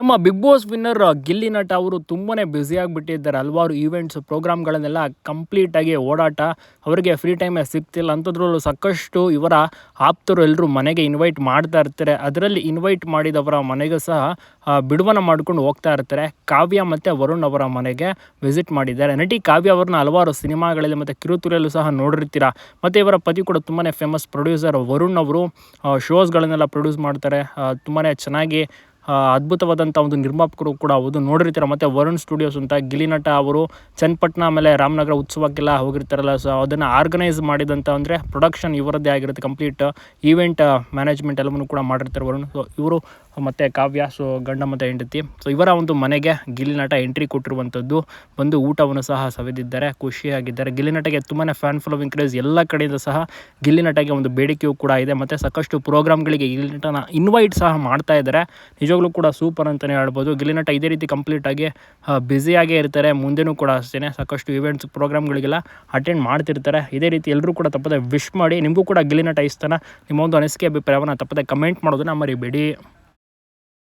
ನಮ್ಮ big boss winner Gilli ನಟ ಅವರು ತುಂಬಾ ಬ್ಯುಸಿ ಆಗಿಬಿಟ್ಟಿದ್ದಾರೆ. ಹಲವಾರು ಈವೆಂಟ್ಸ್ ಪ್ರೋಗ್ರಾಮ್ಗಳನ್ನೆಲ್ಲ ಕಂಪ್ಲೀಟಾಗಿ ಓಡಾಟ, ಅವರಿಗೆ ಫ್ರೀ ಟೈಮೇ ಸಿಗ್ತಿಲ್ಲ. ಅಂಥದ್ರಲ್ಲೂ ಸಾಕಷ್ಟು ಇವರ ಆಪ್ತರು ಎಲ್ಲರೂ ಮನೆಗೆ ಇನ್ವೈಟ್ ಮಾಡ್ತಾ ಇರ್ತಾರೆ. ಅದರಲ್ಲಿ ಇನ್ವೈಟ್ ಮಾಡಿದವರ ಮನೆಗೂ ಸಹ ಬಿಡುವನ ಮಾಡ್ಕೊಂಡು ಹೋಗ್ತಾ ಇರ್ತಾರೆ. ಕಾವ್ಯ ಮತ್ತು ವರುಣ್ ಅವರ ಮನೆಗೆ ವಿಸಿಟ್ ಮಾಡಿದ್ದಾರೆ. ನಟಿ ಕಾವ್ಯ ಅವ್ರನ್ನ ಹಲವಾರು ಸಿನಿಮಾಗಳಲ್ಲಿ ಮತ್ತು ಕಿರುತೆರೆಯಲ್ಲೂ ಸಹ ನೋಡಿರ್ತೀರ. ಮತ್ತು ಇವರ ಪತಿ ಕೂಡ ತುಂಬಾ ಫೇಮಸ್ ಪ್ರೊಡ್ಯೂಸರ್ ವರುಣ್ ಅವರು ಶೋಸ್ಗಳನ್ನೆಲ್ಲ ಪ್ರೊಡ್ಯೂಸ್ ಮಾಡ್ತಾರೆ. ತುಂಬಾ ಚೆನ್ನಾಗಿ ಅದ್ಭುತವಾದಂಥ ಒಂದು ನಿರ್ಮಾಪಕರು ಕೂಡ ಹೌದು, ನೋಡಿರ್ತೀರ. ಮತ್ತು ವರುಣ್ ಸ್ಟುಡಿಯೋಸ್ ಅಂತ ಗಿಲ್ಲಿ ನಟ ಅವರು ಚನ್ನಪಟ್ಟಣ ಆಮೇಲೆ ರಾಮನಗರ ಉತ್ಸವಕ್ಕೆಲ್ಲ ಹೋಗಿರ್ತಾರಲ್ಲ, ಸೊ ಅದನ್ನು ಆರ್ಗನೈಸ್ ಮಾಡಿದಂಥ ಅಂದರೆ ಪ್ರೊಡಕ್ಷನ್ ಇವರದ್ದೇ ಆಗಿರುತ್ತೆ. ಕಂಪ್ಲೀಟ್ ಈವೆಂಟ್ ಮ್ಯಾನೇಜ್ಮೆಂಟ್ ಎಲ್ಲವನ್ನೂ ಕೂಡ ಮಾಡಿರ್ತಾರೆ ವರುಣ್. ಸೊ ಇವರು ಮತ್ತು ಕಾವ್ಯ, ಸೊ ಗಂಡ ಮತ್ತು ಹೆಂಡತಿ, ಸೊ ಇವರ ಒಂದು ಮನೆಗೆ ಗಿಲ್ಲಿ ನಟ ಎಂಟ್ರಿ ಕೊಟ್ಟಿರುವಂಥದ್ದು. ಬಂದು ಊಟವನ್ನು ಸಹ ಸವಿದಿದ್ದಾರೆ, ಖುಷಿಯಾಗಿದ್ದಾರೆ. ಗಿಲ್ಲಿ ನಟಗೆ ತುಂಬಾ ಫ್ಯಾನ್ ಫಾಲೋವಿಂಗ್ ಕ್ರೇಜ್ ಎಲ್ಲ ಕಡೆಯಿಂದ ಸಹ ಗಿಲ್ಲಿ ನಟಗೆ ಒಂದು ಬೇಡಿಕೆಯೂ ಕೂಡ ಇದೆ. ಮತ್ತು ಸಾಕಷ್ಟು ಪ್ರೋಗ್ರಾಮ್ಗಳಿಗೆ ಗಿಲ್ಲಿ ನಟನ ಇನ್ವೈಟ್ ಸಹ ಮಾಡ್ತಾ ಇದ್ದಾರೆ. ನಿಜವಾಗ್ಲೂ ಕೂಡ ಸೂಪರ್ ಅಂತಲೇ ಹೇಳ್ಬೋದು. ಗಿಲ್ಲಿ ನಟ ಇದೇ ರೀತಿ ಕಂಪ್ಲೀಟಾಗಿ ಬ್ಯುಸಿಯಾಗೇ ಇರ್ತಾರೆ. ಮುಂದೆನೂ ಕೂಡ ಅಷ್ಟೇ ಸಾಕಷ್ಟು ಇವೆಂಟ್ಸ್ ಪ್ರೋಗ್ರಾಮ್ಗಳಿಗೆಲ್ಲ ಅಟೆಂಡ್ ಮಾಡ್ತಿರ್ತಾರೆ. ಇದೇ ರೀತಿ ಎಲ್ಲರೂ ಕೂಡ ತಪ್ಪದೆ ವಿಶ್ ಮಾಡಿ. ನಿಮಗೂ ಕೂಡ ಗಿಲ್ಲಿ ನಟ ಇಷ್ಟನ? ನಿಮ್ಮ ಒಂದು ಅನಿಸಿಕೆ ಅಭಿಪ್ರಾಯವನ್ನು ತಪ್ಪದೆ ಕಮೆಂಟ್ ಮಾಡೋದನ್ನು ಮರಿಬೇಡಿ.